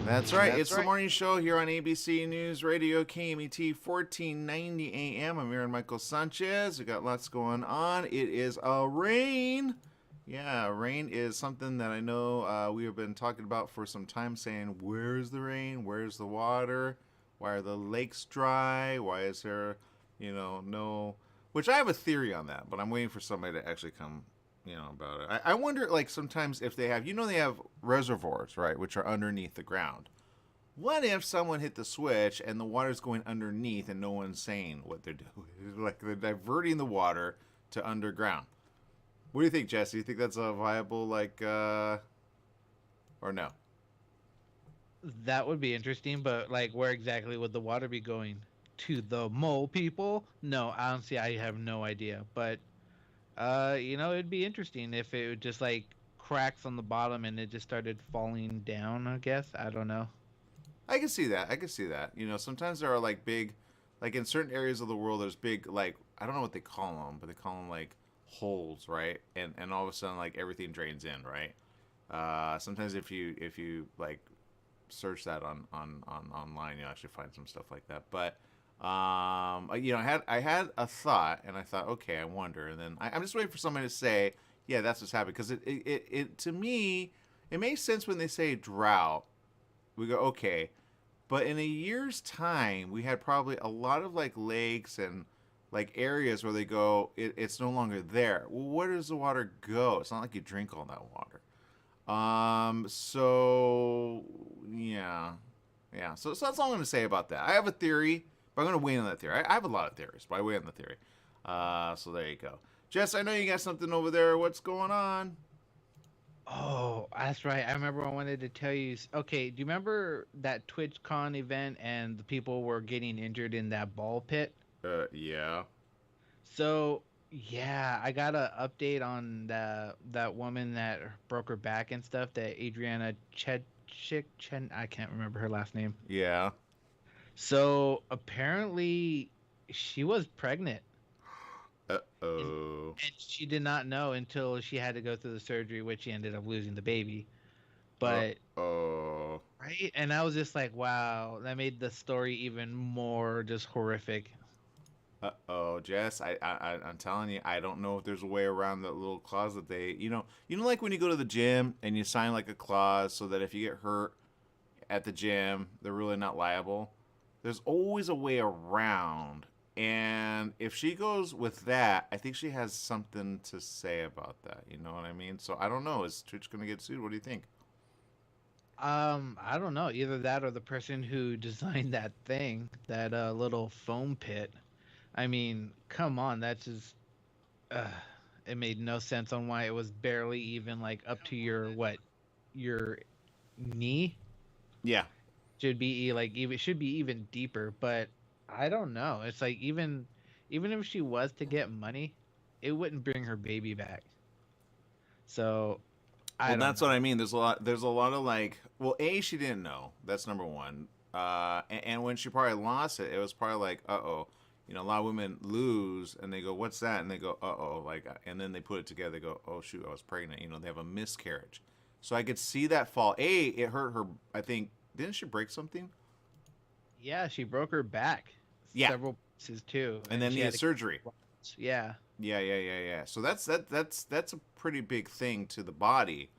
That's right. It's the morning show here on ABC News Radio, KMET 1490 AM. I'm Aaron Michael Sanchez. We got lots going on. It is a rain. Yeah, rain is something that I know we have been talking about for some time, saying, where's the rain? Where's the water? Why are the lakes dry? Why is there, no... Which I have a theory on that, but I'm waiting for somebody to actually come, about it. I wonder, like, sometimes if they have, they have reservoirs, right, which are underneath the ground. What if someone hit the switch and the water's going underneath and no one's saying what they're doing? Like, they're diverting the water to underground. What do you think, Jesse? You think that's a viable, or no? That would be interesting, but like, where exactly would the water be going? To the mole people? No, honestly, I have no idea. But it'd be interesting if it would just like cracks on the bottom and it just started falling down. I guess I don't know. I can see that. I can see that. Sometimes there are like big, like in certain areas of the world, there's big, like, I don't know what they call them, but they call them like holes, right? And all of a sudden, like, everything drains in, right? Sometimes if you like search that on online, you'll actually find some stuff like that. But I had a thought, and I thought, okay, I wonder, and then I'm just waiting for somebody to say, yeah, that's what's happening, because it to me, it makes sense when they say drought. We go, okay, but in a year's time, we had probably a lot of like lakes and like areas where they go, it's no longer there. Well, where does the water go? It's not like you drink all that water. So yeah, yeah. So that's all I'm going to say about that. I have a theory, but I'm going to wait on that theory. I have a lot of theories, but I wait on the theory. So there you go. Jess, I know you got something over there. What's going on? Oh, that's right. I remember I wanted to tell you. Okay, do you remember that TwitchCon event and the people were getting injured in that ball pit? Yeah. So yeah, I got an update on that woman that broke her back and stuff. That Adriana Chen. I can't remember her last name. Yeah. So apparently, she was pregnant, and, Uh-oh. and she did not know until she had to go through the surgery, which she ended up losing the baby. But Uh-oh. right, and I was just like, wow, that made the story even more just horrific. Uh-oh, Jess, I'm telling you, I don't know if there's a way around that little clause that they, like when you go to the gym and you sign like a clause so that if you get hurt at the gym, they're really not liable. There's always a way around. And if she goes with that, I think she has something to say about that. You know what I mean? So I don't know. Is Twitch going to get sued? What do you think? I don't know, either that or the person who designed that thing, that little foam pit. I mean, come on, that's just uh, it made no sense on why it was barely even like up to your your knee. Yeah. Should be like even should be even deeper, but I don't know. It's like even if she was to get money, it wouldn't bring her baby back. So I Well, don't that's what I know. mean. There's a lot of like, well, A, she didn't know. That's number one. And when she probably lost it, it was probably like, uh-oh. A lot of women lose and they go, what's that? And they go, uh-oh. Like, and then they put it together. They go, oh, shoot, I was pregnant. They have a miscarriage. So I could see that fall. A, it hurt her, I think, didn't she break something? Yeah, she broke her back Yeah. several places too, And and then she needed had to. surgery. Yeah. Yeah. So that's a pretty big thing to the body.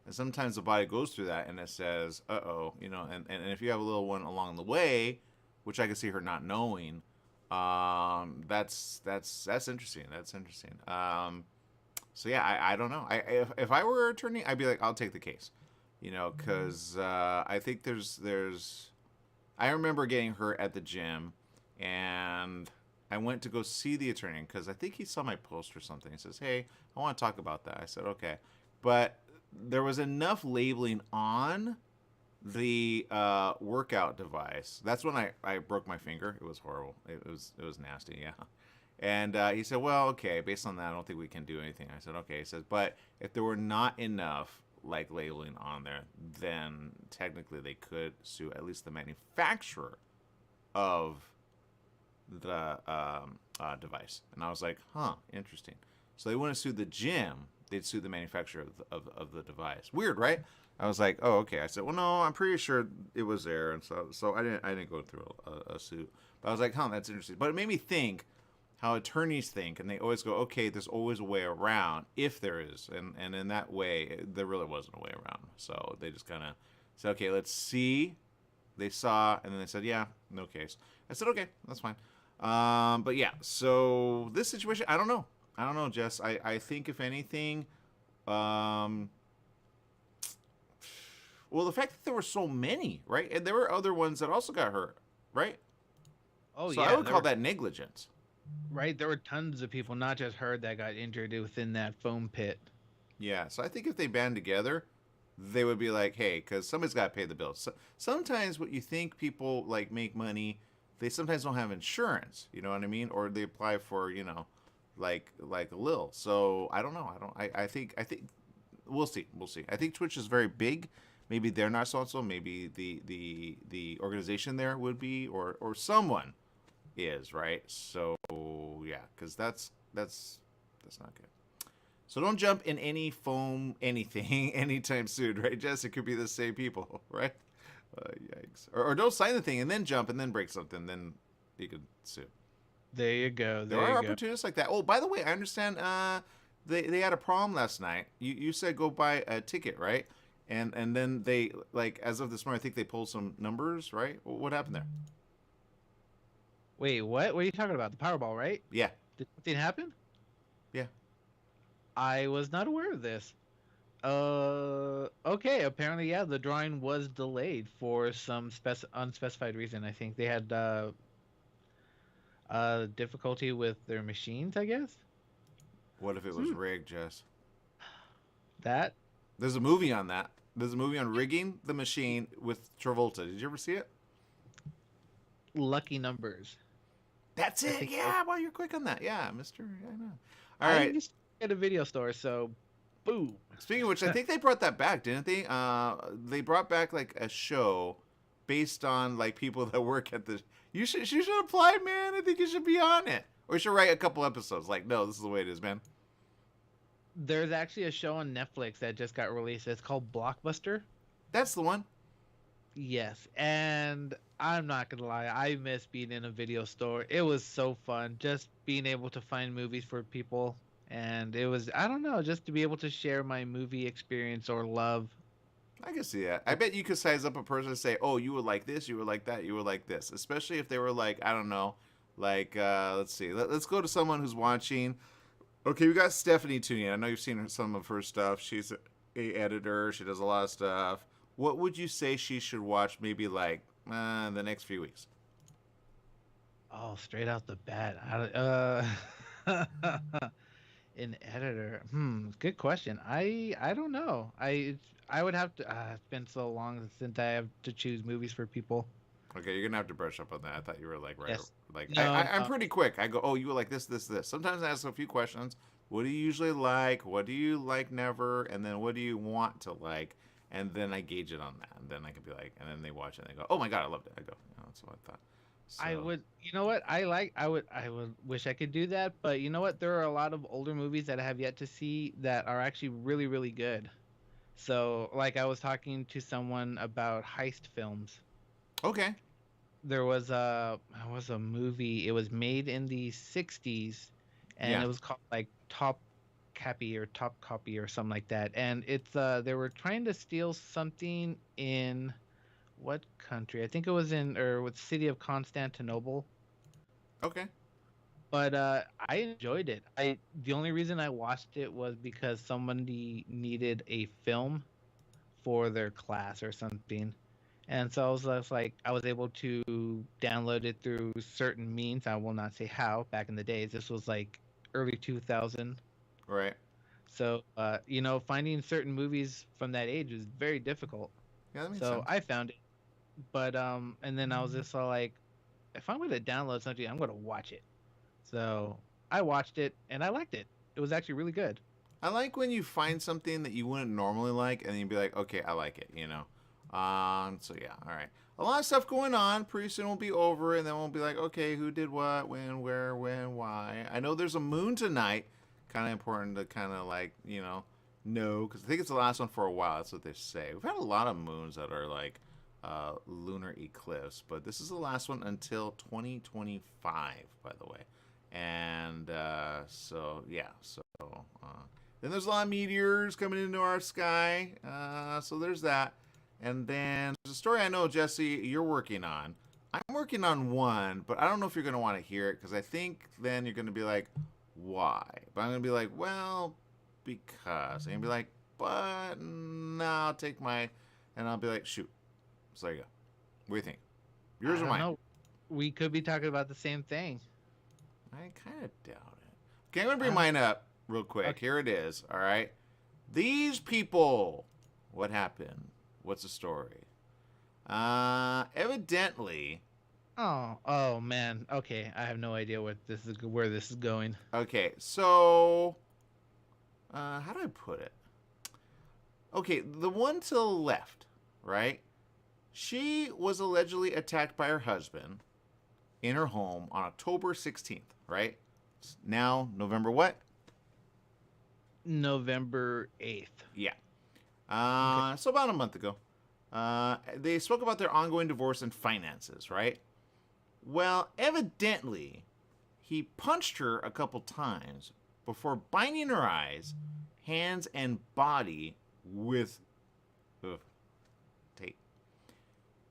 And sometimes the body goes through that and it says, uh oh, and if you have a little one along the way, which I can see her not knowing, that's interesting. That's interesting. So yeah, I don't know. If I were an attorney, I'd be like, I'll take the case, because I think there's I remember getting hurt at the gym, and I went to go see the attorney because I think he saw my post or something. He says, "Hey, I want to talk about that." I said, "Okay," but there was enough labeling on the workout device. That's when I broke my finger. It was horrible. It was nasty. Yeah. And he said, "Well, okay. Based on that, I don't think we can do anything." I said, "Okay." He says, "But if there were not enough like labeling on there, then technically they could sue at least the manufacturer of the device." And I was like, "Huh, interesting." So they want to sue the gym. they'd sue the manufacturer of the device. Weird, right? I was like, oh, okay. I said, well, no, I'm pretty sure it was there, and so I didn't go through a suit. But I was like, huh, that's interesting. But it made me think how attorneys think, and they always go, okay, there's always a way around if there is, and in that way, there really wasn't a way around. So they just kind of said, okay, let's see. They saw, and then they said, yeah, no case. I said, okay, that's fine. But yeah, so this situation, I don't know, Jess. I think if anything, well, the fact that there were so many, right? And there were other ones that also got hurt, right? Oh so yeah, I would call that negligence. right. There were tons of people, not just her, that got injured within that foam pit. Yeah, so I think if they band together, they would be like, hey, because somebody's got to pay the bills. So, sometimes what you think people like make money, they sometimes don't have insurance. You know what I mean? Or they apply for, like a lil. So I don't know. I think we'll see. I think Twitch is very big. Maybe they're not so. Maybe the organization there would be, or someone is, right. So yeah, because that's not good. So don't jump in any foam anything anytime soon, right, Jess? It could be the same people, right? Yikes. Or don't sign the thing and then jump and then break something, then you could sue. There you go. There are opportunities like that. Oh, by the way, I understand they had a problem last night. You said go buy a ticket, right? And then they, like, as of this morning, I think they pulled some numbers, right? What happened there? Wait, what? What are you talking about? The Powerball, right? Yeah. Did something happen? Yeah. I was not aware of this. Okay. Apparently, yeah, the drawing was delayed for some unspecified reason. I think they had difficulty with their machines, I guess. What if it was rigged, Jess? That? There's a movie on that. There's a movie on rigging the machine with Travolta. Did you ever see it? Lucky Numbers. That's it. Yeah, well, you're quick on that. Yeah, Mister. I know. All I right. used to at a video store, so boom. Speaking of which, I think they brought that back, didn't they? They brought back like a show based on like people that work at the. You should apply, man. I think you should be on it, or you should write a couple episodes. Like, no, this is the way it is, man. There's actually a show on Netflix that just got released. It's called Blockbuster. That's the one. Yes, and I'm not gonna lie, I miss being in a video store. It was so fun, just being able to find movies for people, and it was, I don't know, just to be able to share my movie experience or love. I can see that. I bet you could size up a person and say, "Oh, you would like this, you would like that, you would like this." Especially if they were like, I don't know, like let's see, let's go to someone who's watching. Okay, we got Stephanie tuning in. I know you've seen some of her stuff. She's a editor. She does a lot of stuff. What would you say she should watch maybe like the next few weeks? Oh, straight out the bat. An editor. Good question. I don't know. I would have to. It's been so long since I have to choose movies for people. Okay, you're gonna have to brush up on that. I thought you were like right. Yes. Like No, I'm pretty quick. I go, oh, you would like this, this, this. Sometimes I ask a few questions. What do you usually like? What do you like never? And then what do you want to like? And then I gauge it on that. And then I could be like, and then they watch it and they go, oh my god, I loved it. I go, that's what I thought. So, I would. You know what? I would wish I could do that, but you know what? There are a lot of older movies that I have yet to see that are actually really, really good. So, like, I was talking to someone about heist films. Okay. There was a movie. It was made in the '60s, and Yeah. it was called like Top Copy or something like that. And it's they were trying to steal something in what country? I think it was in or with city of Constantinople. Okay. But I enjoyed it. The only reason I watched it was because somebody needed a film for their class or something. And so I was just like, I was able to download it through certain means. I will not say how. Back in the days, this was like early 2000. Right. So finding certain movies from that age was very difficult. Yeah, that makes So sense. I found it, but and then I was just all like, if I'm gonna download something, I'm gonna watch it. So I watched it and I liked it. It was actually really good. I like when you find something that you wouldn't normally like, and you'd be like, okay, I like it, So yeah, all right. A lot of stuff going on. Pretty soon we'll be over, and then we'll be like, okay, who did what, when, where, when, why. I know there's a moon tonight, Kind of important to kind of like, know, because I think it's the last one for a while. That's what they say. We've had a lot of moons that are like lunar eclipse, but this is the last one until 2025, by the way. And then there's a lot of meteors coming into our sky. So there's that. And then there's a story I know, Jesse, you're working on. I'm working on one, but I don't know if you're going to want to hear it because I think then you're going to be like, why? But I'm going to be like, well, because. And you'll be like, but no, I'll take my. And I'll be like, shoot. So there you go. What do you think? Yours or mine? Know. We could be talking about the same thing. I kind of doubt it. Okay, I'm going to bring mine up real quick. Okay. Here it is. All right. These people. What happened? What's the story? Evidently. Oh man. Okay, I have no idea where this is going. Okay, so how do I put it? Okay, the one to the left, right? She was allegedly attacked by her husband in her home on October 16th, right? It's now November what? November 8th. Yeah. Okay. So about a month ago. They spoke about their ongoing divorce and finances, right? Well, evidently, he punched her a couple times before binding her eyes, hands, and body with tape.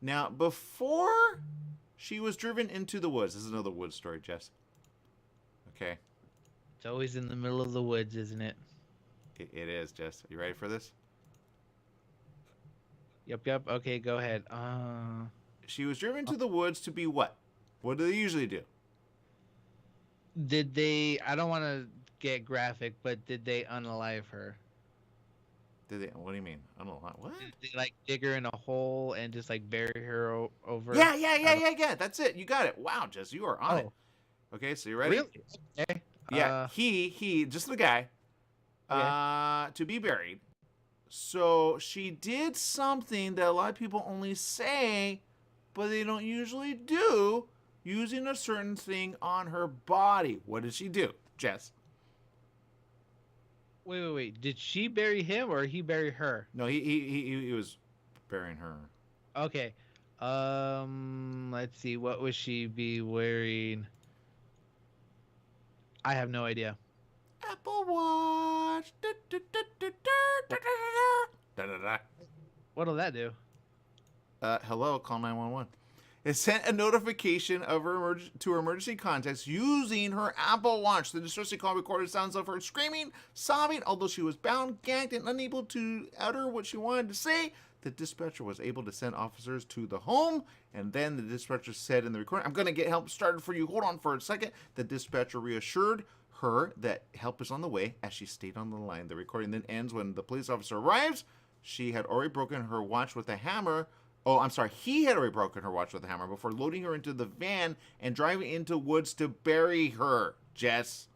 Now, before she was driven into the woods, this is another woods story, Jess. Okay. It's always in the middle of the woods, isn't it? It is, Jess. Are you ready for this? Yep. Okay, go ahead. She was driven to the woods to be what? What do they usually do? Did they? I don't want to get graphic, but did they unalive her? Did they? What do you mean? Unalive? What? Did they like dig her in a hole and just like bury her over? Yeah. That's it. You got it. Wow, Jess, you are on it. Okay, so you ready? Really? Okay. Yeah. He, just the guy. Okay. To be buried. So she did something that a lot of people only say, but they don't usually do, using a certain thing on her body. What did she do, Jess? Wait. Did she bury him or he bury her? No, he was burying her. Okay. Let's see. What would she be wearing? I have no idea. Apple Watch. What'll that do? Hello, call 911. It sent a notification of her to her emergency contacts using her Apple Watch. The distressing call recorded sounds of her screaming, sobbing, although she was bound, gagged, and unable to utter what she wanted to say. The dispatcher was able to send officers to the home, and then the dispatcher said in the recording, I'm going to get help started for you. Hold on for a second. The dispatcher reassured her that help is on the way as she stayed on the line. The recording then ends when the police officer arrives. She had already broken her watch with a hammer. Oh, I'm sorry. He had already broken her watch with a hammer before loading her into the van and driving into woods to bury her, Jess.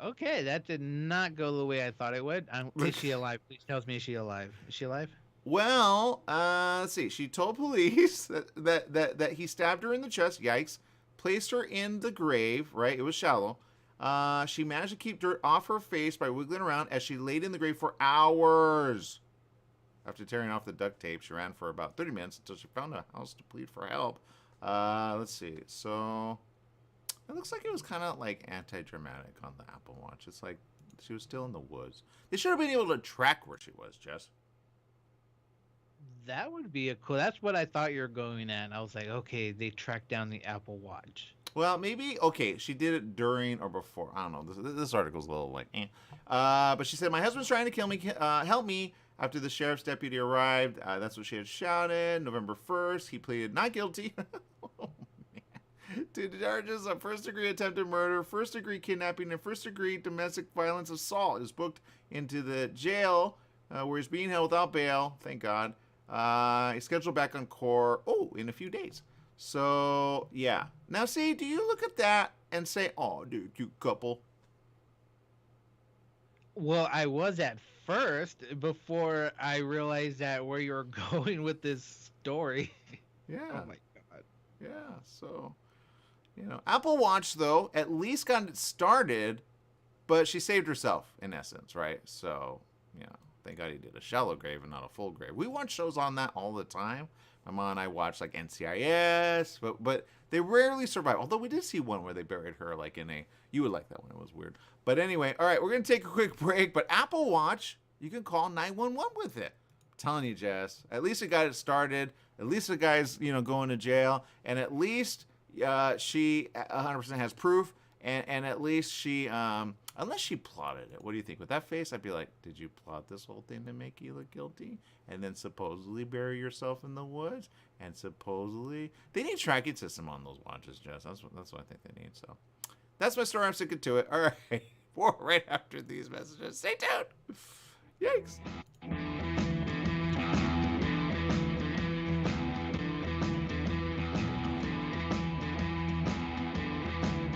Okay, that did not go the way I thought it would. Is she alive? Please tell me, is she alive? Is she alive? Well, let's see. She told police that he stabbed her in the chest. Yikes. Placed her in the grave, right? It was shallow. She managed to keep dirt off her face by wiggling around as she laid in the grave for hours. After tearing off the duct tape, she ran for about 30 minutes until she found a house to plead for help. Let's see. So it looks like it was kind of like anti-dramatic on the Apple Watch. It's like she was still in the woods. They should have been able to track where she was, Jess. That would be a cool. That's what I thought you were going at. I was like, okay, they tracked down the Apple Watch. Well, maybe, okay, she did it during or before. I don't know. This article's a little like, but she said, my husband's trying to kill me. Help me. After the sheriff's deputy arrived, that's what she had shouted. November 1st, he pleaded not guilty to charges of first-degree attempted murder, first-degree kidnapping, and first-degree domestic violence assault. He was booked into the jail where he's being held without bail, thank God. He's scheduled back on court, in a few days. So, yeah. Now, see, do you look at that and say, oh, dude, cute couple? Well, I was at first before I realized that where you were going with this story. Yeah. Oh, my God. Yeah, so... Apple Watch, though, at least got it started, but she saved herself, in essence, right? So, thank God he did a shallow grave and not a full grave. We watch shows on that all the time. My mom and I watch, like, NCIS, but they rarely survive. Although we did see one where they buried her, like, you would like that one. It was weird. But anyway, all right, we're going to take a quick break. But Apple Watch, you can call 911 with it. I'm telling you, Jess, at least it got it started. At least the guy's, going to jail. And at least she 100% has proof. And at least she, unless she plotted it. What do you think? With that face, I'd be like, did you plot this whole thing to make you look guilty? And then supposedly bury yourself in the woods? And supposedly... They need tracking system on those watches, Jess. That's what I think they need. So that's my story. I'm sticking to it. All right. More right after these messages. Stay tuned. Yikes.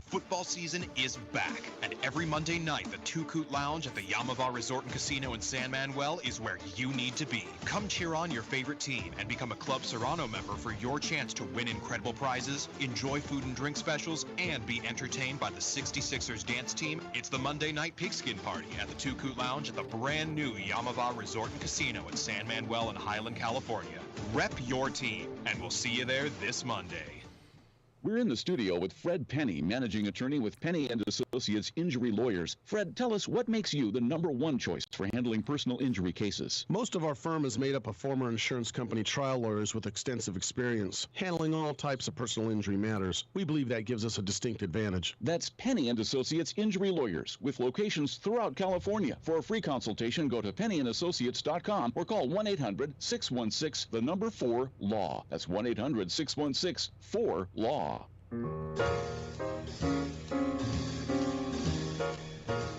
Football season is back, and every Monday night, the Two Coot Lounge at the Yamava Resort and Casino in San Manuel is where you need to be. Come cheer on your favorite team and become a Club Serrano member for your chance to win incredible prizes, enjoy food and drink specials, and be entertained by the 66ers dance team. It's the Monday Night Pigskin Party at the Two Coot Lounge at the brand new Yamava Resort and Casino in San Manuel in Highland, California. Rep your team, and we'll see you there this Monday. We're in the studio with Fred Penny, managing attorney with Penny & Associates Injury Lawyers. Fred, tell us what makes you the number one choice for handling personal injury cases. Most of our firm is made up of former insurance company trial lawyers with extensive experience handling all types of personal injury matters. We believe that gives us a distinct advantage. That's Penny & Associates Injury Lawyers with locations throughout California. For a free consultation, go to pennyandassociates.com or call 1-800-616-4-LAW. That's 1-800-616-4-LAW.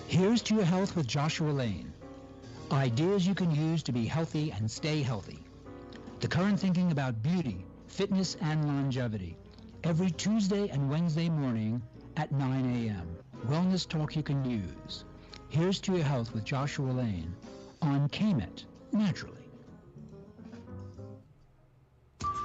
Here's to your health with Joshua Lane. Ideas you can use to be healthy and stay healthy. The current thinking about beauty, fitness, and longevity. Every Tuesday and Wednesday morning at 9 a.m. Wellness talk you can use. Here's to your health with Joshua Lane on KMET, naturally.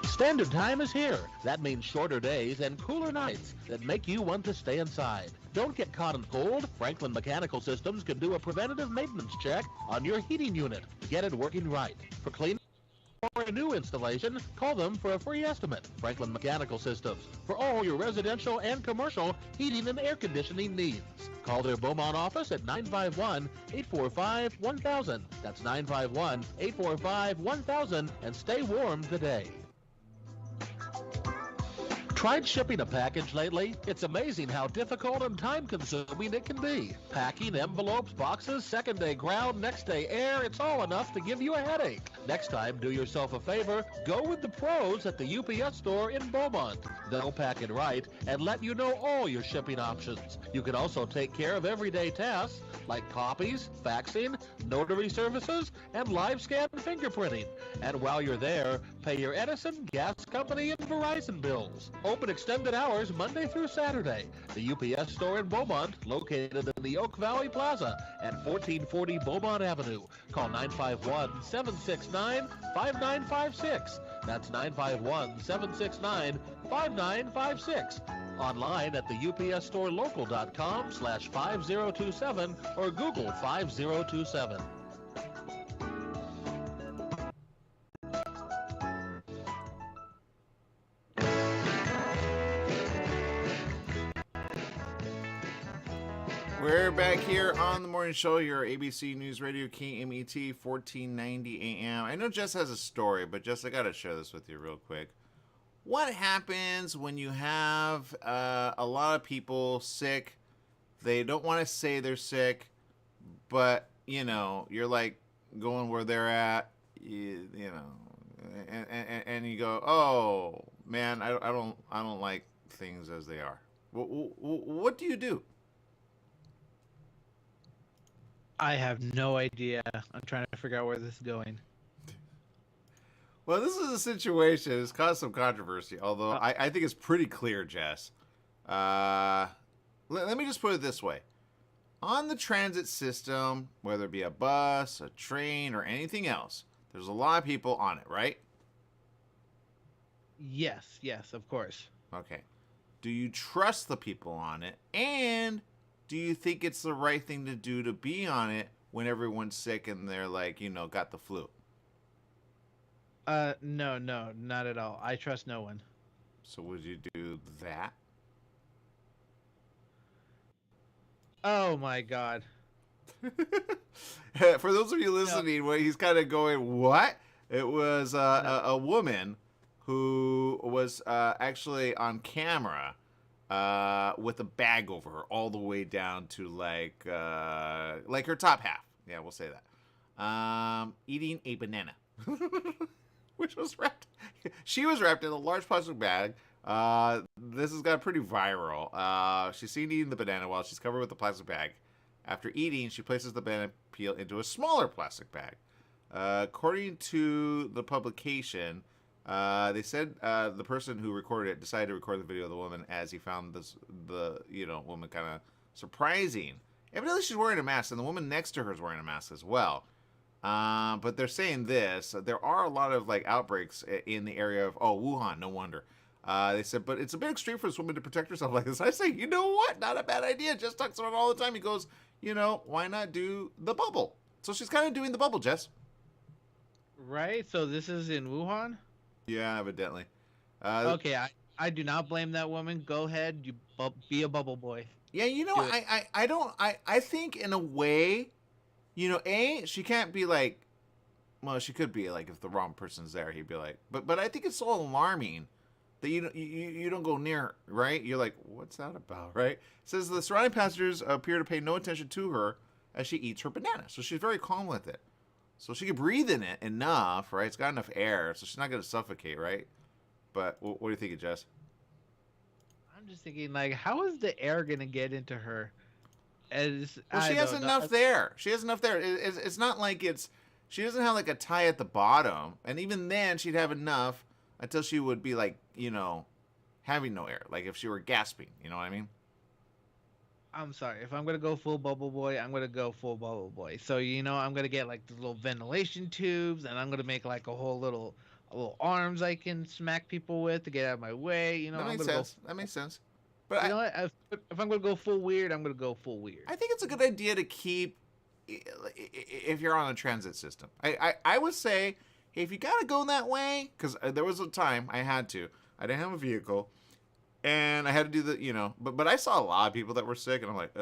Standard time is here. That means shorter days and cooler nights that make you want to stay inside. Don't get caught in cold. Franklin Mechanical Systems can do a preventative maintenance check on your heating unit to get it working right. For cleaning or a new installation, call them for a free estimate. Franklin Mechanical Systems, for all your residential and commercial heating and air conditioning needs. Call their Beaumont office at 951-845-1000. That's 951-845-1000, and stay warm today. Tried shipping a package lately? It's amazing how difficult and time-consuming it can be. Packing, envelopes, boxes, second-day ground, next-day air, it's all enough to give you a headache. Next time, do yourself a favor, go with the pros at the UPS store in Beaumont. They'll pack it right and let you know all your shipping options. You can also take care of everyday tasks like copies, faxing, notary services, and live scan fingerprinting. And while you're there, pay your Edison, gas company, and Verizon bills. Open extended hours Monday through Saturday. The UPS store in Beaumont, located in the Oak Valley Plaza at 1440 Beaumont Avenue. Call 951-769-5956. That's 951-769-5956. Online at the upsstorelocal.com/5027 or Google 5027. We're back here on the morning show, your ABC News Radio, KMET 1490 AM. I know Jess has a story, but Jess, I got to share this with you real quick. What happens when you have a lot of people sick? They don't want to say they're sick, but, you're like going where they're at, and you go, oh, man, I don't like things as they are. What do you do? I have no idea. I'm trying to figure out where this is going. Well, this is a situation. It's caused some controversy, although I think it's pretty clear, Jess. Let me just put it this way. On the transit system, whether it be a bus, a train, or anything else, there's a lot of people on it, right? Yes, of course. Okay. Do you trust the people on it? And do you think it's the right thing to do to be on it when everyone's sick and they're like, got the flu? No, not at all. I trust no one. So would you do that? Oh my God. For those of you listening, what he's kind of going, what? It was a woman who was actually on camera with a bag over her all the way down to like her top half. Yeah, we'll say that. Eating a banana, which was wrapped. She was wrapped in a large plastic bag. This has got pretty viral. She's seen eating the banana while she's covered with a plastic bag. After eating, she places the banana peel into a smaller plastic bag. According to the publication, they said the person who recorded it decided to record the video of the woman as he found the woman kind of surprising. Evidently, she's wearing a mask, and the woman next to her is wearing a mask as well. But they're saying this. There are a lot of outbreaks in the area of Wuhan. No wonder. They said, but it's a bit extreme for this woman to protect herself like this. I say, you know what? Not a bad idea. Jess talks about it all the time. He goes, why not do the bubble? So she's kind of doing the bubble, Jess. Right. So this is in Wuhan. Yeah, evidently. Okay, I do not blame that woman. Go ahead, be a bubble boy. Yeah, I think in a way, she can't be like, well, she could be like if the wrong person's there, he'd be like, but I think it's so alarming that you don't go near her, right? You're like, what's that about, right? It says the surrounding passengers appear to pay no attention to her as she eats her banana, so she's very calm with it. So she can breathe in it enough, right? It's got enough air, so she's not going to suffocate, right? But what do you think, Jess? I'm just thinking, how is the air going to get into her? She has enough there. She has enough there. It's not like she doesn't have like a tie at the bottom. And even then, she'd have enough until she would be having no air. Like if she were gasping, you know what I mean? I'm sorry. If I'm going to go full bubble boy, I'm going to go full bubble boy. So, I'm going to get the little ventilation tubes, and I'm going to make a whole little arms I can smack people with to get out of my way. That makes sense. That makes sense. But you know what? If I'm going to go full weird, I'm going to go full weird. I think it's a good idea to keep, if you're on a transit system. I would say, hey, if you got to go that way, because there was a time I had to. I didn't have a vehicle. And I had to do the, but I saw a lot of people that were sick, and I'm like,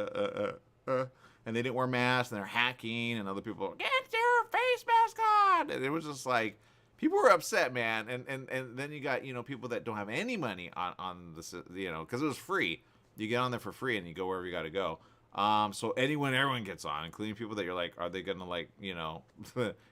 and they didn't wear masks, and they're hacking, and other people, get your face mask on, and it was just like, people were upset, man, and then you got, people that don't have any money on this, because it was free, you get on there for free, and you go wherever you got to go, so everyone gets on, including people that you're like, are they gonna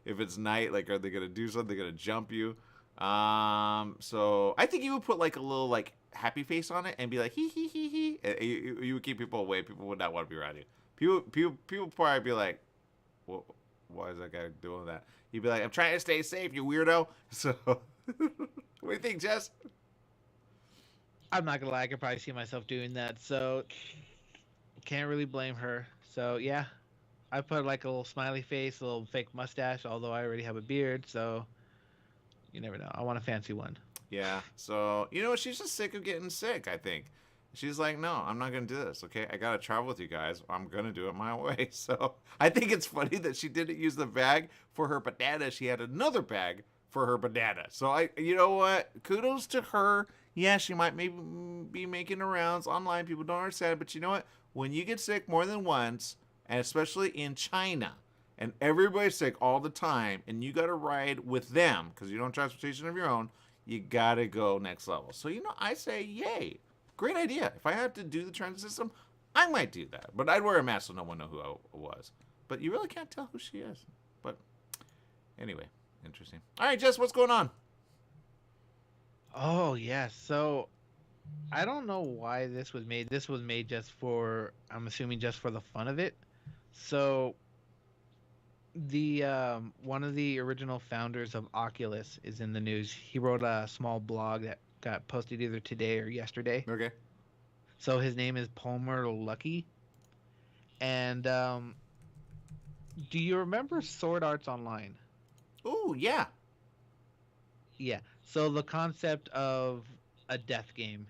if it's night, are they gonna do something, they're gonna jump you, so I think you would put a little happy face on it and be like hee hee hee hee. You would keep people away. People would not want to be around you. People probably be like, well, why is that guy doing that? You'd be like, I'm trying to stay safe, you weirdo. So what do you think, Jess? I'm not gonna lie, I could probably see myself doing that, so can't really blame her. So yeah, I put a little smiley face, a little fake mustache, although I already have a beard, so you never know. I want a fancy one. Yeah, so, she's just sick of getting sick, I think. She's like, no, I'm not going to do this, okay? I got to travel with you guys. I'm going to do it my way. So I think it's funny that she didn't use the bag for her banana. She had another bag for her banana. So you know what? Kudos to her. Yeah, she might maybe be making the rounds online. People don't understand it. But you know what? When you get sick more than once, and especially in China, and everybody's sick all the time, and you got to ride with them because you don't have transportation of your own, you gotta go next level. So, I say, yay. Great idea. If I had to do the transit system, I might do that. But I'd wear a mask so no one know who I was. But you really can't tell who she is. But anyway, interesting. All right, Jess, what's going on? Oh, yeah. So I don't know why this was made. This was made I'm assuming just for the fun of it. So the one of the original founders of Oculus is in the news. He wrote a small blog that got posted either today or yesterday. Okay. So his name is Palmer Luckey. And do you remember Sword Arts Online? Oh, yeah. Yeah. So the concept of a death game.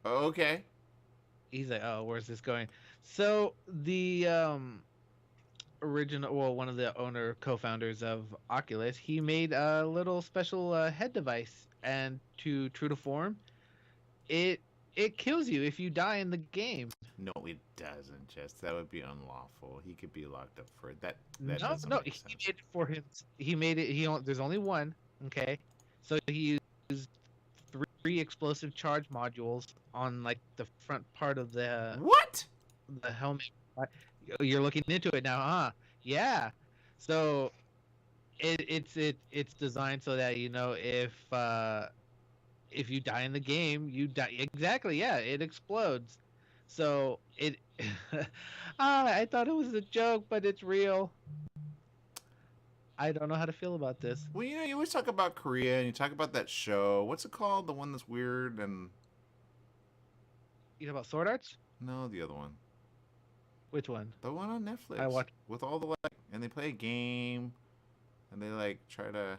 Okay. He's like, oh, where's this going? So the original, well, one of the co-founders of Oculus, he made a little special head device, and true to form, it kills you if you die in the game. No, it doesn't. Just that would be unlawful. He could be locked up for it. That No, doesn't no, make he sense. made it for him. He made it. There's only one. Okay, so he used three explosive charge modules on like the front part of What? the helmet. You're looking into it now, huh? Yeah. So it's designed so that if you die in the game, you die. Exactly. Yeah, it explodes. So it. I thought it was a joke, but it's real. I don't know how to feel about this. Well, you always talk about Korea and you talk about that show. What's it called? The one that's weird and You know about Sword Arts? no, the other one. Which one? The one on Netflix. I watched. With all the and they play a game and they try to,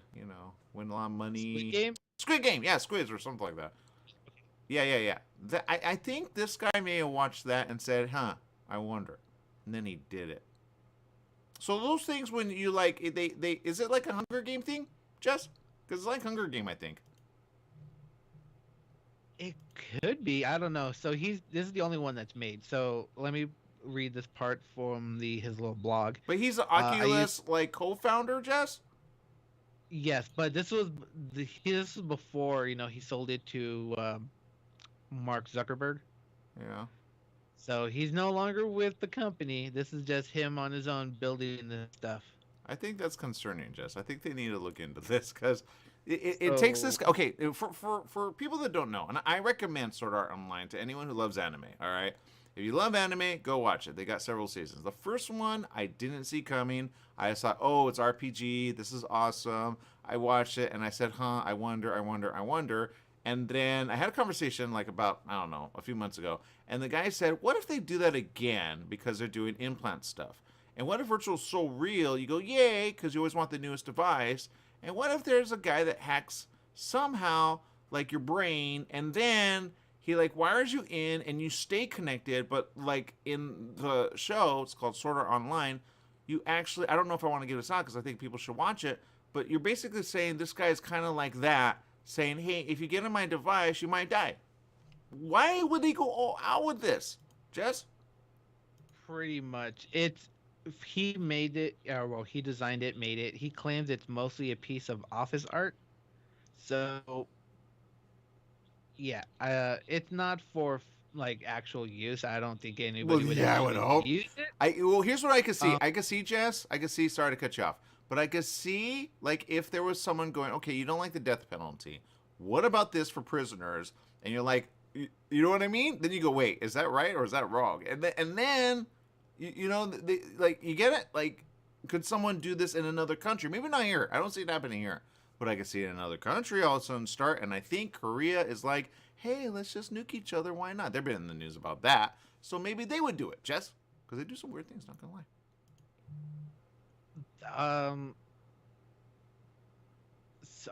win a lot of money. Squid Game? Squid Game. Yeah, Squids or something like that. Yeah. I think this guy may have watched that and said, "Huh, I wonder." And then he did it. So those things when you they is it like a Hunger Game thing, Jess? Because it's like Hunger Game, I think. It could be. I don't know. So this is the only one that's made. So let me read this part from his little blog. But he's an Oculus co-founder, Jess. Yes, but this was before he sold it to Mark Zuckerberg. Yeah. So he's no longer with the company. This is just him on his own building this stuff. I think that's concerning, Jess. I think they need to look into this because it takes this. Okay, for people that don't know, and I recommend Sword Art Online to anyone who loves anime. All right, if you love anime, go watch it. They got several seasons. The first one I didn't see coming. I thought, oh, it's RPG. This is awesome. I watched it and I said, huh, I wonder. And then I had a conversation about, I don't know, a few months ago. And the guy said, what if they do that again because they're doing implant stuff? And what if virtual is so real? You go, yay, because you always want the newest device. And what if there's a guy that hacks somehow your brain and then he wires you in and you stay connected, but in the show, it's called Sword Art Online, you actually, I don't know if I want to give this out because I think people should watch it, but you're basically saying this guy is kind of like that, saying, hey, if you get on my device, you might die. Why would they go all out with this, Jess? Pretty much. He made it, he designed it, made it. He claims it's mostly a piece of office art. So, yeah, it's not for actual use. I don't think anybody would use it. Well, here's what I could see. I could see, Jess. Sorry to cut you off, but I could see if there was someone going, okay, you don't like the death penalty. What about this for prisoners? And you're like, you know what I mean? Then you go, wait, is that right or is that wrong? And then you get it? Could someone do this in another country? Maybe not here. I don't see it happening here. But I could see it in another country all of a sudden start. And I think Korea is like, hey, let's just nuke each other. Why not? They've been in the news about that. So maybe they would do it, Jess. Because they do some weird things, not going to lie.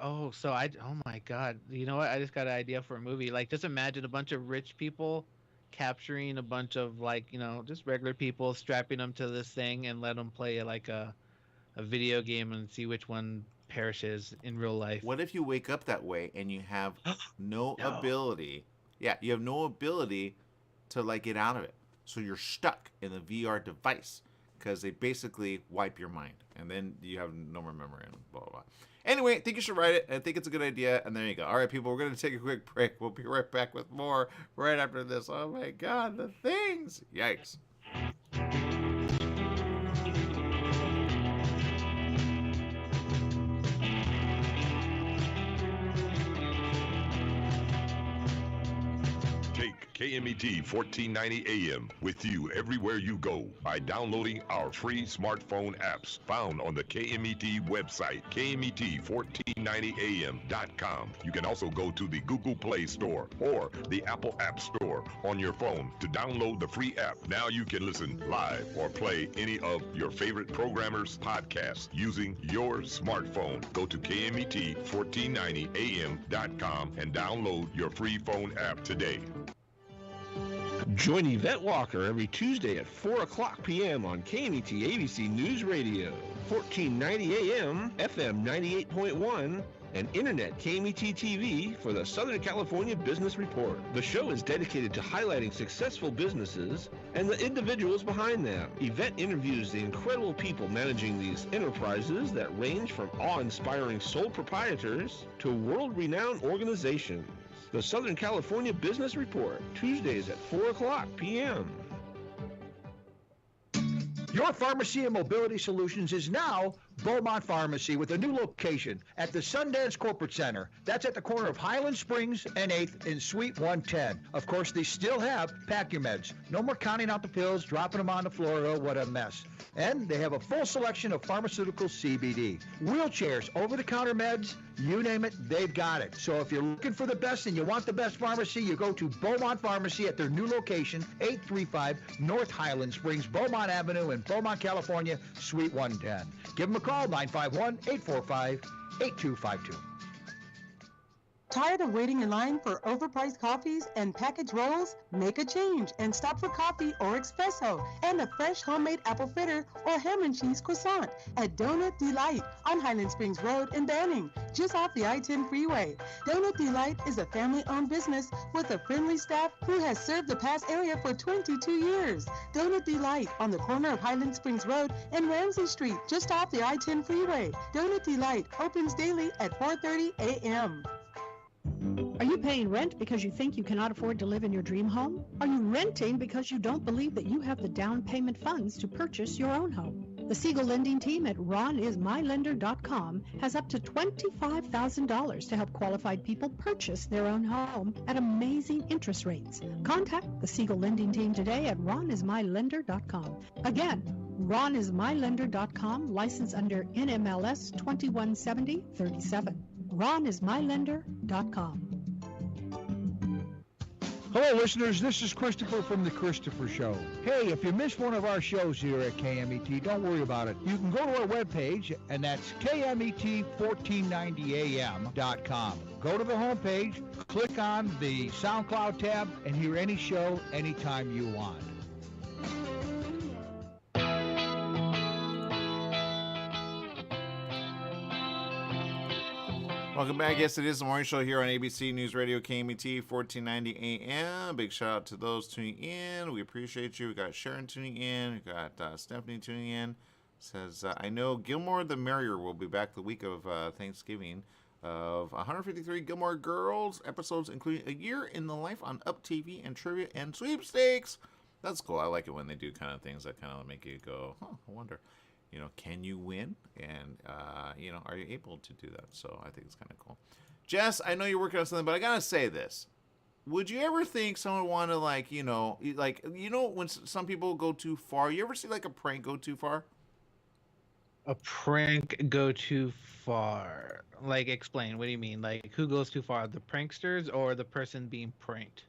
Oh my God. You know what? I just got an idea for a movie. Just imagine a bunch of rich people capturing a bunch of just regular people, strapping them to this thing and let them play a video game and see which one perishes in real life. What if you wake up that way and you have no ability? Yeah, you have no ability to get out of it. So you're stuck in the VR device because they basically wipe your mind and then you have no more memory and blah, blah, blah. Anyway, I think you should write it. I think it's a good idea. And there you go. All right, people, we're going to take a quick break. We'll be right back with more right after this. Oh, my God, the things. Yikes. KMET 1490 AM with you everywhere you go by downloading our free smartphone apps found on the KMET website, KMET1490am.com. You can also go to the Google Play Store or the Apple App Store on your phone to download the free app. Now you can listen live or play any of your favorite programmers' podcasts using your smartphone. Go to KMET1490am.com and download your free phone app today. Join Yvette Walker every Tuesday at 4 o'clock p.m. on KMET ABC News Radio, 1490 AM, FM 98.1, and Internet KMET TV for the Southern California Business Report. The show is dedicated to highlighting successful businesses and the individuals behind them. Yvette interviews the incredible people managing these enterprises that range from awe-inspiring sole proprietors to world-renowned organizations. The Southern California Business Report, Tuesdays at 4 o'clock p.m. Your Pharmacy and Mobility Solutions is now Beaumont Pharmacy with a new location at the Sundance Corporate Center. That's at the corner of Highland Springs and 8th in Suite 110. Of course, they still have Pac-Your-Meds. No more counting out the pills, dropping them on the floor. Oh, what a mess. And they have a full selection of pharmaceutical CBD. Wheelchairs, over-the-counter meds, you name it, they've got it. So if you're looking for the best and you want the best pharmacy, you go to Beaumont Pharmacy at their new location, 835 North Highland Springs, Beaumont Avenue in Beaumont, California, Suite 110. Give them a call, 951-845-8252. Tired of waiting in line for overpriced coffees and packaged rolls? Make a change and stop for coffee or espresso and a fresh homemade apple fritter or ham and cheese croissant at Donut Delight on Highland Springs Road in Banning, just off the I-10 freeway. Donut Delight is a family-owned business with a friendly staff who has served the Pass area for 22 years. Donut Delight on the corner of Highland Springs Road and Ramsey Street, just off the I-10 freeway. Donut Delight opens daily at 4:30 a.m. Are you paying rent because you think you cannot afford to live in your dream home? Are you renting because you don't believe that you have the down payment funds to purchase your own home? The Siegel Lending Team at ronismylender.com has up to $25,000 to help qualified people purchase their own home at amazing interest rates. Contact the Siegel Lending Team today at ronismylender.com. Again, ronismylender.com, license under NMLS 217037. ronismylender.com. Hello, listeners. This is Christopher from The Christopher Show. Hey, if you missed one of our shows here at KMET, don't worry about it. You can go to our webpage, and that's KMET1490am.com. Go to the homepage, click on the SoundCloud tab, and hear any show anytime you want. Welcome back. Yes, it is the morning show here on ABC News Radio KMET 1490 AM. Big shout out to those tuning in. We appreciate you. We got Sharon tuning in. We got Stephanie tuning in. Says, I know Gilmore the Merrier will be back the week of Thanksgiving of 153 Gilmore Girls episodes, including a year in the life on Up TV and trivia and sweepstakes. That's cool. I like it when they do kind of things that kind of make you go, huh, I wonder. You know, can you win? And, you know, are you able to do that? So I think it's kind of cool. Jess, I know you're working on something, but I got to say this. Would you ever think someone would want to, like, you know, when some people go too far, you ever see, like, a prank go too far? A prank go too far? Like, explain. What do you mean? Like, who goes too far? The pranksters or the person being pranked?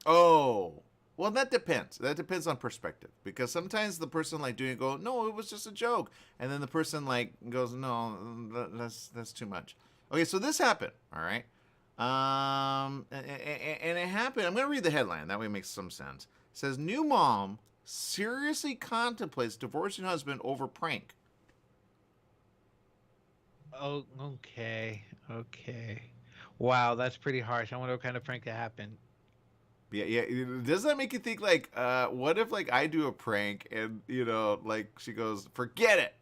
Oh, well, that depends. That depends on perspective. Because sometimes the person, like, doing it go, no, it was just a joke. And then the person, like, goes, no, that's too much. Okay, so this happened, all right? And it happened. I'm going to read the headline. That way it makes some sense. It says, new mom seriously contemplates divorcing husband over prank. Oh, okay. Wow, that's pretty harsh. I wonder what kind of prank that happened. Yeah. Does that make you think, like, what if, like, I do a prank and, you know, like, she goes, forget it.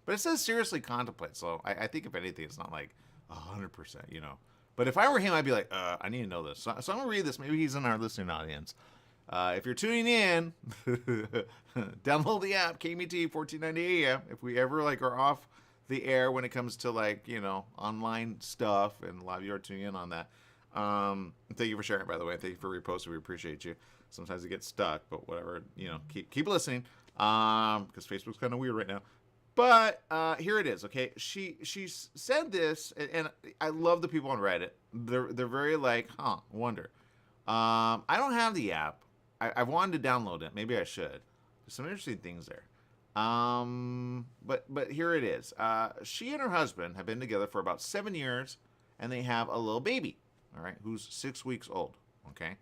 But it says seriously contemplate. So I think, if anything, it's not like 100%, you know. But if I were him, I'd be like, I need to know this. So I'm going to read this. Maybe he's in our listening audience. If you're tuning in, download the app, KMET 1490 AM. If we ever, like, are off the air when it comes to, like, you know, online stuff, and a lot of you are tuning in on that. Thank you for sharing, by the way. Thank you for reposting. We appreciate you. Sometimes it gets stuck, but whatever, you know, keep listening. Because Facebook's kind of weird right now. But here it is. Okay, she said this, and I love the people on Reddit. They're very like, wonder. I don't have the app. I wanted to download it. Maybe I should. There's some interesting things there. But here it is. She and her husband have been together for about 7 years, and they have a little baby. All right, who's 6 weeks old. Okay.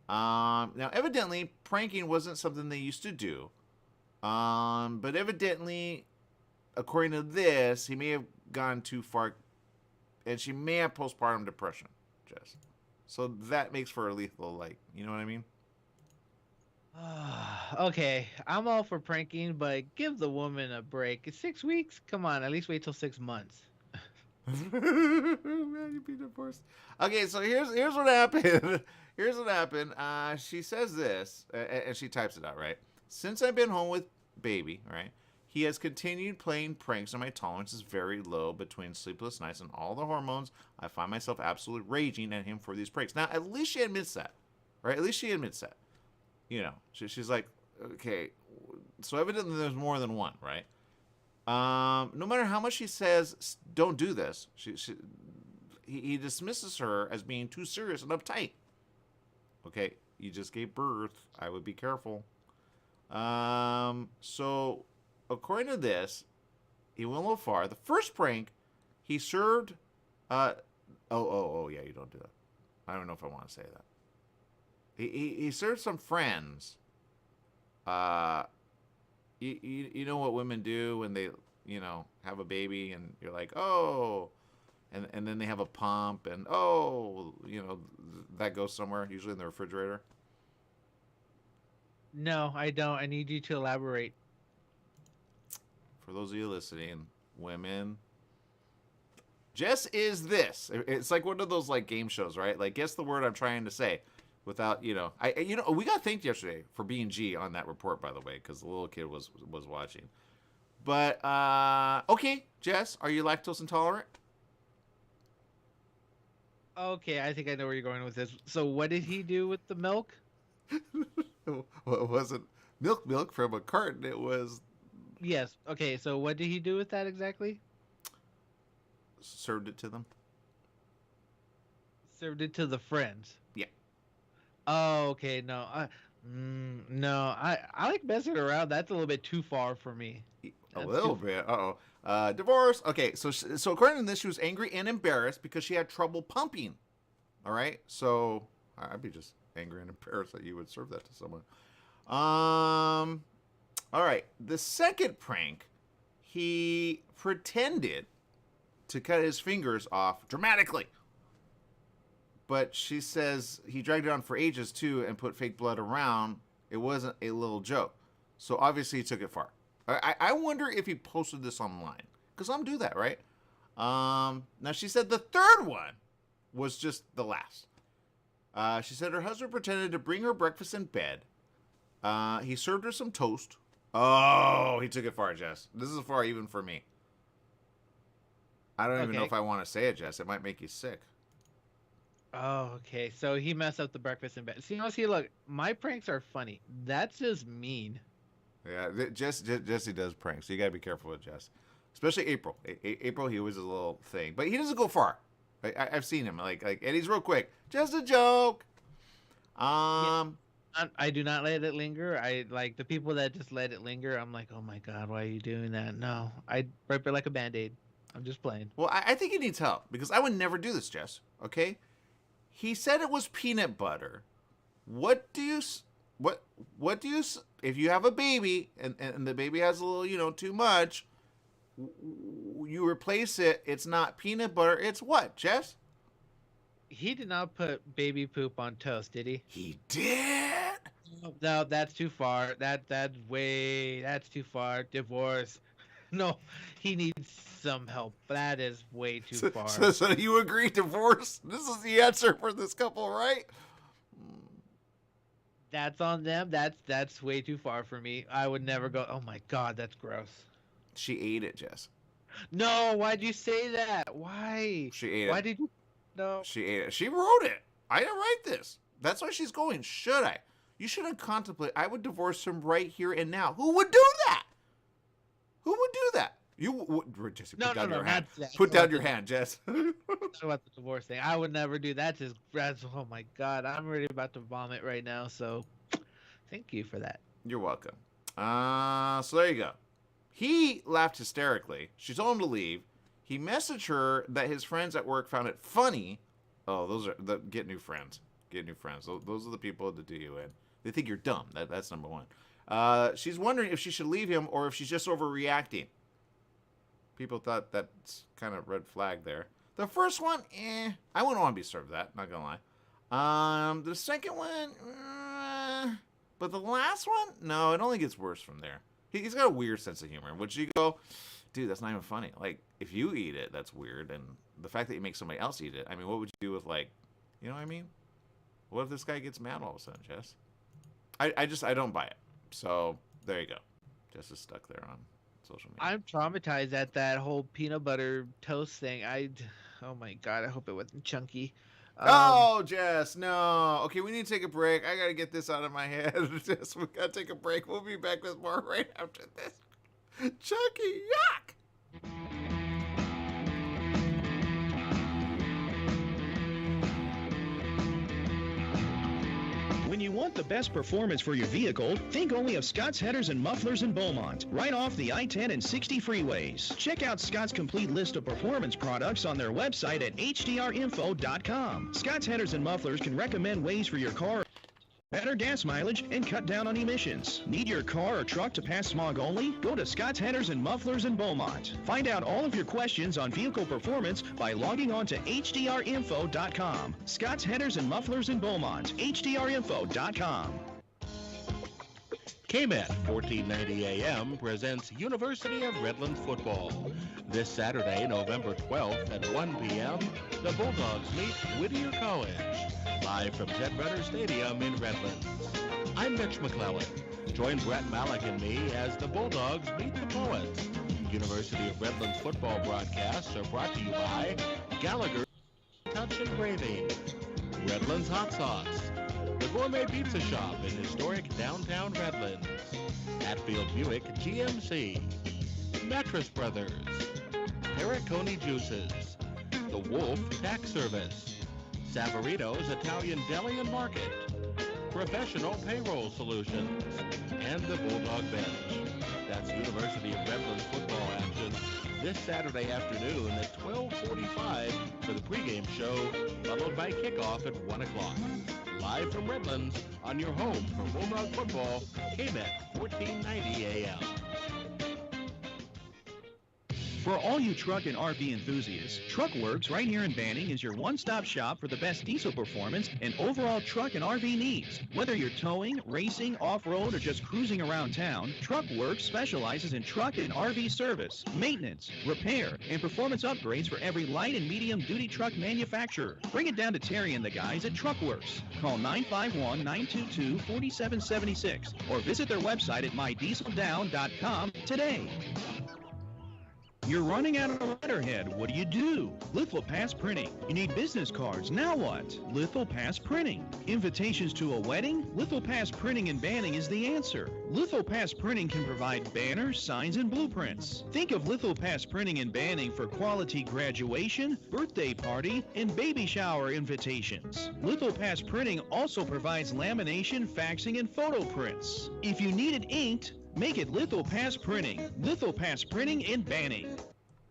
Now, evidently, pranking wasn't something they used to do. But evidently, according to this, he may have gone too far, and she may have postpartum depression, Jess. So that makes for a lethal, like, you know what I mean? Okay, I'm all for pranking, but give the woman a break. It's 6 weeks? Come on, at least wait till 6 months. Man, you'd be divorced. Okay, so here's what happened. Here's what happened. She says this, and she types it out, right? Since I've been home with baby, right, he has continued playing pranks, and my tolerance is very low between sleepless nights and all the hormones. I find myself absolutely raging at him for these pranks. Now, at least she admits that, right? At least she admits that. You know, she's like, okay, so evidently there's more than one, right? No matter how much she says, don't do this, he dismisses her as being too serious and uptight. Okay, you just gave birth. I would be careful. So, according to this, he went a little far. The first prank, he served, yeah, you don't do that. I don't know if I want to say that. He served some friends. You know what women do when they, you know, have a baby and you're like, oh, and then they have a pump and, oh, you know, that goes somewhere, usually in the refrigerator. No, I don't. I need you to elaborate. For those of you listening, women, Jess is this. It's like one of those like game shows, right? Like, guess the word I'm trying to say. Without, you know, we got thanked yesterday for being G on that report, by the way, because the little kid was watching. But okay, Jess, are you lactose intolerant? Okay, I think I know where you're going with this. So, what did he do with the milk? Well, it wasn't milk from a carton. It was. Yes. Okay. So, what did he do with that exactly? Served it to them. Served it to the friends. Yeah. Oh, okay. No, I like messing around. That's a little bit too far for me. A little bit. Divorce. Okay, so according to this, she was angry and embarrassed because she had trouble pumping. All right, so I'd be just angry and embarrassed that you would serve that to someone. All right, the second prank, he pretended to cut his fingers off dramatically. But she says he dragged it on for ages, too, and put fake blood around. It wasn't a little joke. So, obviously, he took it far. I wonder if he posted this online. Because some do that, right? Now, she said the third one was just the last. She said her husband pretended to bring her breakfast in bed. He served her some toast. Oh, he took it far, Jess. This is far even for me. I don't even know if I want to say it, Jess. It might make you sick. Oh, okay. So he messed up the breakfast in bed. See, look, my pranks are funny. That's just mean. Yeah, Jesse does pranks, so you gotta be careful with Jess, especially April. April, he was a little thing, but he doesn't go far. I've seen him, like, and he's real quick. Just a joke. I do not let it linger. I like the people that just let it linger. I'm like, oh my god, why are you doing that? No, I rip it like a Band-Aid. I'm just playing. Well, I think he needs help because I would never do this, Jess. Okay. He said it was peanut butter. What do you if you have a baby and the baby has a little, you know, too much, you replace it. It's not peanut butter. It's what, Jess? He did not put baby poop on toast, did he? He did. No, that's too far. That's too far. Divorce. No, he needs some help. That is way too far. So you agree, divorce? This is the answer for this couple, right? That's on them. That's way too far for me. I would never go. Oh my god, that's gross. She ate it, Jess. No, why'd you say that? Why? She ate it. Why did you? No. She ate it. She wrote it. I didn't write this. That's why she's going. Should I? You shouldn't contemplate. I would divorce him right here and now. Who would do that? Who would do that? Jesse, put down your hand. Put down your hand, Jess. Talk about the divorce thing. I would never do that. Oh my god, I'm really about to vomit right now. So, thank you for that. You're welcome. So there you go. He laughed hysterically. She told him to leave. He messaged her that his friends at work found it funny. Oh, those are get new friends. get new friends. Those are the people that do you in. They think you're dumb. That's number one. She's wondering if she should leave him or if she's just overreacting. People thought that's kind of red flag there. The first one, I wouldn't want to be served that, not gonna lie. The second one, but the last one, no, it only gets worse from there. He's got a weird sense of humor, which you go, dude, that's not even funny. Like, if you eat it, that's weird, and the fact that you make somebody else eat it, I mean, what would you do with, like, you know what I mean? What if this guy gets mad all of a sudden, Jess? I don't buy it. So, there you go. Jess is stuck there on social media. I'm traumatized at that whole peanut butter toast thing. Oh my God, I hope it wasn't chunky. Oh, Jess, no. Okay, we need to take a break. I got to get this out of my head. Jess, we got to take a break. We'll be back with more right after this. Chunky, yuck! When you want the best performance for your vehicle, think only of Scott's Headers and Mufflers in Beaumont, right off the I-10 and 60 freeways. Check out Scott's complete list of performance products on their website at hdrinfo.com. Scott's Headers and Mufflers can recommend ways for your car better gas mileage and cut down on emissions. Need your car or truck to pass smog only? Go to Scott's Headers and Mufflers in Beaumont. Find out all of your questions on vehicle performance by logging on to hdrinfo.com. Scott's Headers and Mufflers in Beaumont. hdrinfo.com. KMET 1490 AM presents University of Redlands football. This Saturday, November 12th at 1 p.m., the Bulldogs meet Whittier College, live from Ted Rutter Stadium in Redlands. I'm Mitch McClellan. Join Brett Malik and me as the Bulldogs meet the Poets. University of Redlands football broadcasts are brought to you by Gallagher Touch Engraving, Redlands Hot Sauce, the Gourmet Pizza Shop in historic downtown Redlands, Hatfield Buick GMC, Mattress Brothers, Eric Coney Juices, The Wolf Tax Service, Savarito's Italian Deli and Market, Professional Payroll Solutions, and the Bulldog Bench. That's University of Redlands football action this Saturday afternoon at 12:45 for the pregame show, followed by kickoff at 1 o'clock. Live from Redlands on your home for Bulldog football, KMET 1490 AM. For all you truck and RV enthusiasts, TruckWorks right here in Banning is your one-stop shop for the best diesel performance and overall truck and RV needs. Whether you're towing, racing, off-road, or just cruising around town, TruckWorks specializes in truck and RV service, maintenance, repair, and performance upgrades for every light and medium-duty truck manufacturer. Bring it down to Terry and the guys at TruckWorks. Call 951-922-4776 or visit their website at mydieseldown.com today. You're running out of letterhead. What do? Lithopass Printing. You need business cards. Now what? Lithopass Printing. Invitations to a wedding? Lithopass Printing in Banning is the answer. Lithopass Printing can provide banners, signs, and blueprints. Think of Lithopass Printing in Banning for quality graduation, birthday party, and baby shower invitations. Lithopass Printing also provides lamination, faxing, and photo prints. If you need it inked, make it Lithopass Printing. Lithopass Printing in Banning.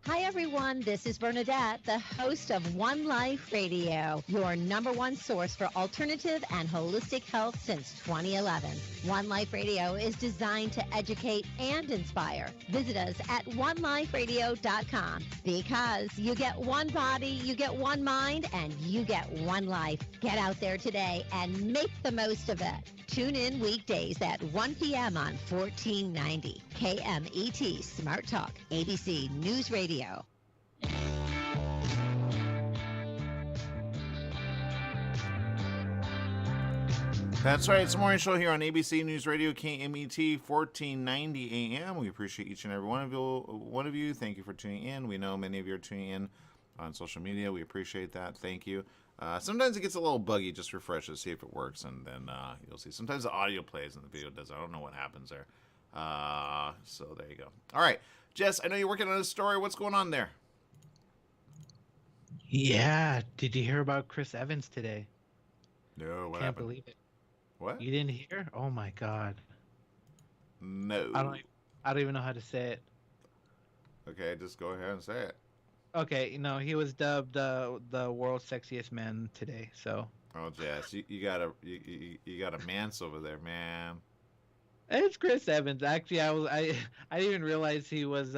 Hi everyone, this is Bernadette, the host of One Life Radio, your number one source for alternative and holistic health since 2011. One Life Radio is designed to educate and inspire. Visit us at oneliferadio.com because you get one body, you get one mind, and you get one life. Get out there today and make the most of it. Tune in weekdays at 1 p.m. on 1490 KMET Smart Talk, ABC News Radio. That's right. It's the morning show here on ABC News Radio, KMET 1490 AM. We appreciate each and every one of you. Thank you for tuning in. We know many of you are tuning in on social media. We appreciate that. Thank you. Sometimes it gets a little buggy. Just refresh it, see if it works, and then you'll see. Sometimes the audio plays and the video does. I don't know what happens there. So there you go. All right. Jess, I know you're working on a story. What's going on there? Yeah. Did you hear about Chris Evans today? No. What Can't happened? believe it. What? You didn't hear? Oh my God. No. I don't even know how to say it. Okay, just go ahead and say it. Okay, he was dubbed the world's sexiest man today. So Oh, Jess, you got a manse over there, man. It's Chris Evans. Actually, I didn't even realize he was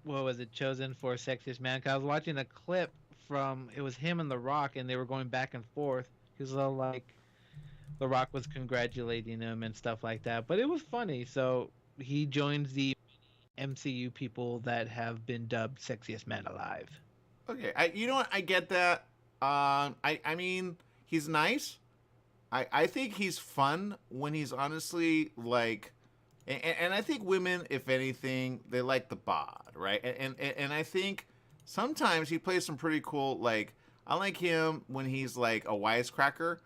what was it, chosen for sexiest man? 'Cause I was watching a clip from, it was him and The Rock, and they were going back and forth. He was all like, The Rock was congratulating him and stuff like that. But it was funny. So he joins the MCU people that have been dubbed sexiest man alive. Okay, you know what? I get that. I mean, he's nice. I think he's fun when he's honestly like, and I think women, if anything, they like the bod, right? And I think sometimes he plays some pretty cool. Like, I like him when he's like a wisecracker.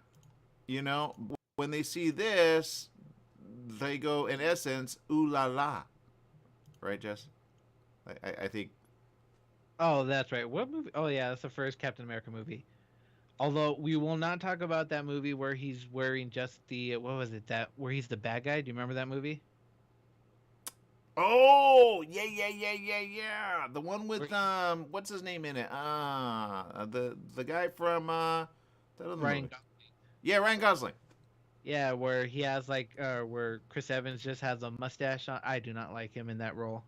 You know, when they see this, they go in essence, ooh la la, right, Jess? I think. Oh, that's right. What movie? Oh, yeah, that's the first Captain America movie. Although we will not talk about that movie where he's wearing just the, what was it, that where he's the bad guy? Do you remember that movie? Oh, yeah. The one with what's his name in it? The guy from that other Ryan movie. Yeah, Ryan Gosling. Yeah, where he has like, where Chris Evans just has a mustache on. I do not like him in that role.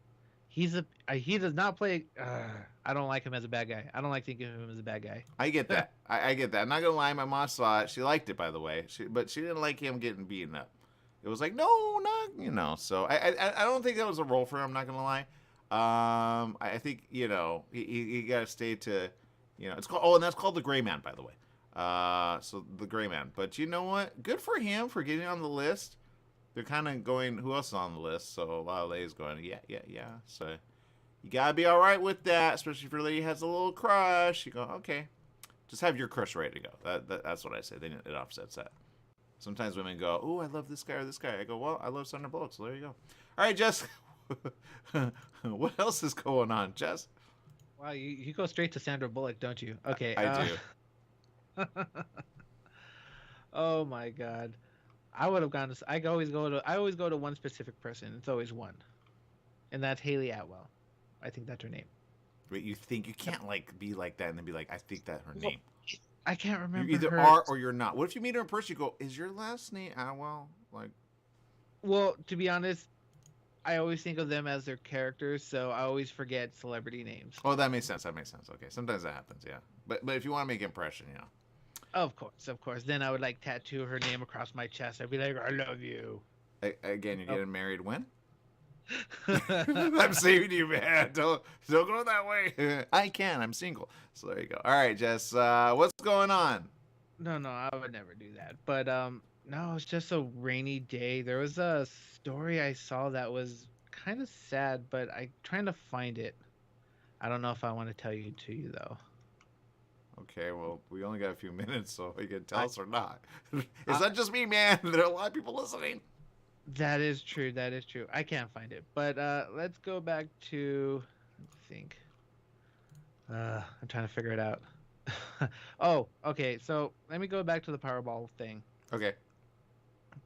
He does not play. I don't like him as a bad guy. I don't like thinking of him as a bad guy. I get that. I get that. I'm not gonna lie. My mom saw it. She liked it, by the way. But she didn't like him getting beaten up. It was like, no, not. So I don't think that was a role for him. I'm not gonna lie. I think he got to stay to, it's called. Oh, and that's called The Gray Man, by the way. So The Gray Man. But you know what? Good for him for getting on the list. They're kind of going, who else is on the list? So a lot of ladies going, yeah. So you gotta be all right with that, especially if your lady has a little crush. You go, okay, just have your crush ready to go. That's what I say. Then it offsets that. Sometimes women go, oh, I love this guy or this guy. I go, well, I love Sandra Bullock, so there you go. All right, Jess. What else is going on, Jess? Wow, you go straight to Sandra Bullock, don't you? Okay. I do. Oh my God. I would have gone to. I always go to one specific person. It's always one, and that's Haley Atwell. I think that's her name. Wait, you think you can't be like that and then be like, I think that's her name. I can't remember. You either her. are or you're not. What if you meet her in person? You go, is your last name Atwell? Like. Well, to be honest, I always think of them as their characters, so I always forget celebrity names. Oh, that makes sense. Okay, sometimes that happens. Yeah, but if you want to make an impression, Of course. Then I would tattoo her name across my chest. I'd be like, I love you. Again, you're getting married when? I'm saving you, man. Don't go that way. I can. I'm single. So there you go. All right, Jess. What's going on? No, I would never do that. But no, it's just a rainy day. There was a story I saw that was kind of sad, but I'm trying to find it. I don't know if I want to tell you though. Okay, well, we only got a few minutes, so you can tell us or not. It's not just me, man. There are a lot of people listening. That is true. I can't find it. But let's go back to, let's think. I'm trying to figure it out. Oh, okay. So let me go back to the Powerball thing. Okay.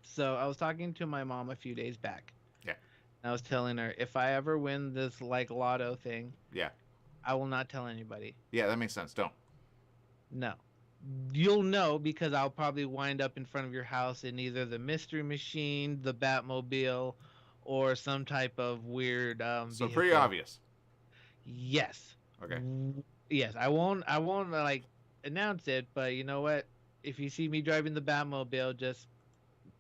So I was talking to my mom a few days back. Yeah. And I was telling her, if I ever win this lotto thing, yeah, I will not tell anybody. Yeah, that makes sense. Don't. No. You'll know because I'll probably wind up in front of your house in either the Mystery Machine, the Batmobile, or some type of weird So vehicle. pretty obvious. Yes. Okay. Yes, I won't announce it, but you know what? If you see me driving the Batmobile,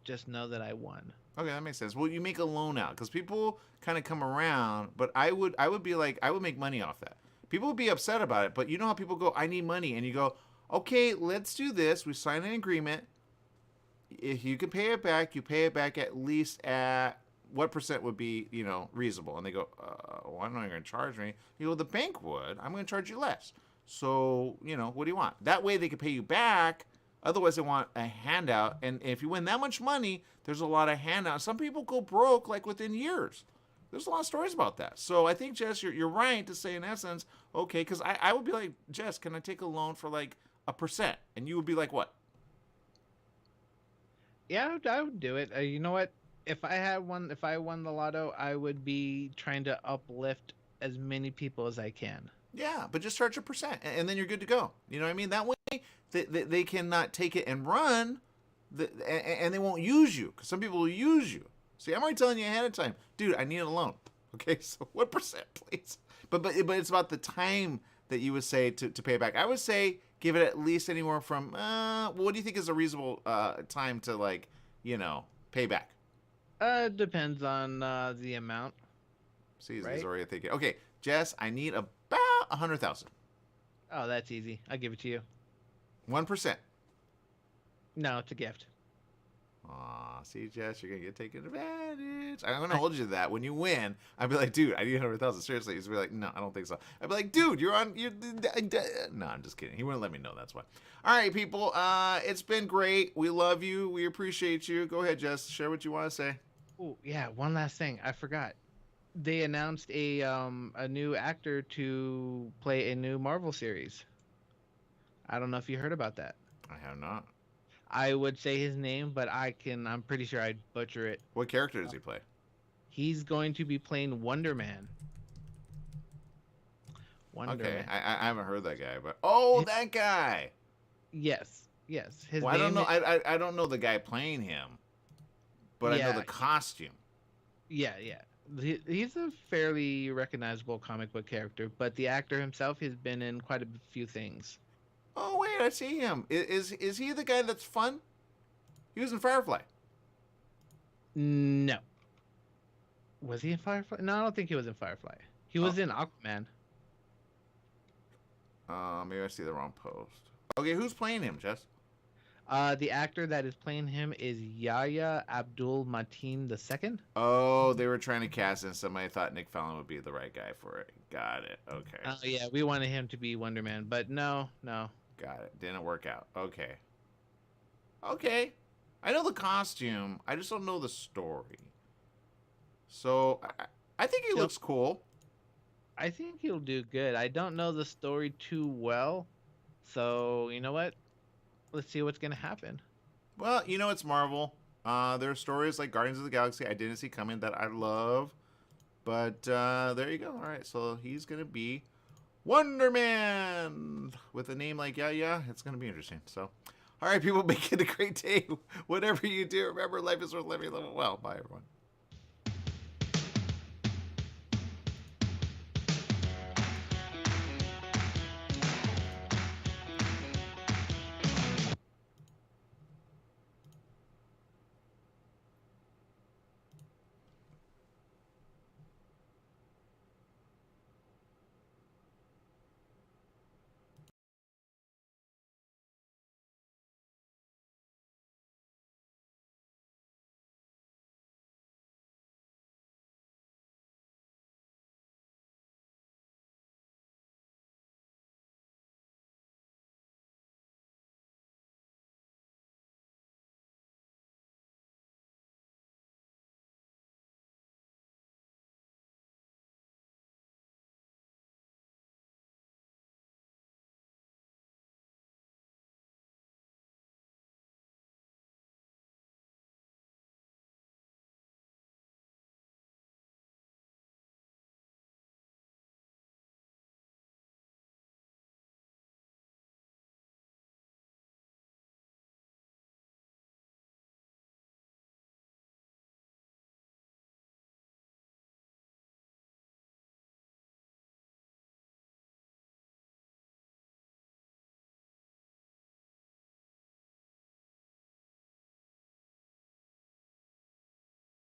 just know that I won. Okay, that makes sense. Well, you make a loan out because people kind of come around, but I would be like, I would make money off that. People would be upset about it, but you know how people go, I need money, and you go, okay, let's do this. We sign an agreement. If you can pay it back, you pay it back at least at what percent would be, reasonable. And they go, well, I'm not going to charge me. You go, the bank would. I'm going to charge you less. So, what do you want? That way they can pay you back. Otherwise, they want a handout. And if you win that much money, there's a lot of handouts. Some people go broke within years. There's a lot of stories about that. So I think, Jess, you're right to say in essence, okay, because I would be like, Jess, can I take a loan for 1%? And you would be like, what? Yeah, I would do it. You know what? If I won the lotto, I would be trying to uplift as many people as I can. Yeah, but just charge a percent, and then you're good to go. You know what I mean? That way, they cannot take it and run, and they won't use you, because some people will use you. See, I'm already telling you ahead of time, dude, I need a loan. Okay, so what percent, please? But it's about the time that you would say to pay it back. I would say give it at least anywhere from, what do you think is a reasonable time to, like, pay back? Depends on the amount. See, right? He's already thinking. Okay, Jess, I need about 100,000. Oh, that's easy. I'll give it to you. 1%. No, it's a gift. Aw, see, Jess, you're going to get taken advantage. I'm going to hold you to that. When you win, I'd be like, dude, I need 100,000. Seriously. He's be like, no, I don't think so. I'd be like, dude, no, I'm just kidding. He wouldn't let me know. That's why. All right, people. It's been great. We love you. We appreciate you. Go ahead, Jess. Share what you want to say. Oh, yeah. One last thing. I forgot. They announced a new actor to play a new Marvel series. I don't know if you heard about that. I have not. I would say his name, but I'm pretty sure I'd butcher it. What character does he play? He's going to be playing Wonder Man. Okay, I haven't heard that guy, but that guy. Yes. His well, name I don't know. I don't know the guy playing him, but I know the costume. Yeah. He's a fairly recognizable comic book character, but the actor himself has been in quite a few things. Oh wait, I see him. Is he the guy that's fun? He was in Firefly. No. Was he in Firefly? No, I don't think he was in Firefly. He was in Aquaman. Maybe I see the wrong post. Okay, who's playing him, Jess? The actor that is playing him is Yahya Abdul-Mateen II. Oh, they were trying to cast in somebody. Thought Nick Fallon would be the right guy for it. Got it. Okay. Oh yeah, we wanted him to be Wonder Man, but no. Got it. Didn't work out. Okay. I know the costume. I just don't know the story. So I think he looks cool. I think he'll do good. I don't know the story too well, so you know what? Let's see what's gonna happen. Well, it's Marvel. There are stories like Guardians of the Galaxy I didn't see coming that I love, but there you go. All right, so he's gonna be Wonder Man with a name like Yahya. It's gonna be interesting. So, all right, people, make it a great day. Whatever you do, remember life is worth living. Live it well. Bye, everyone.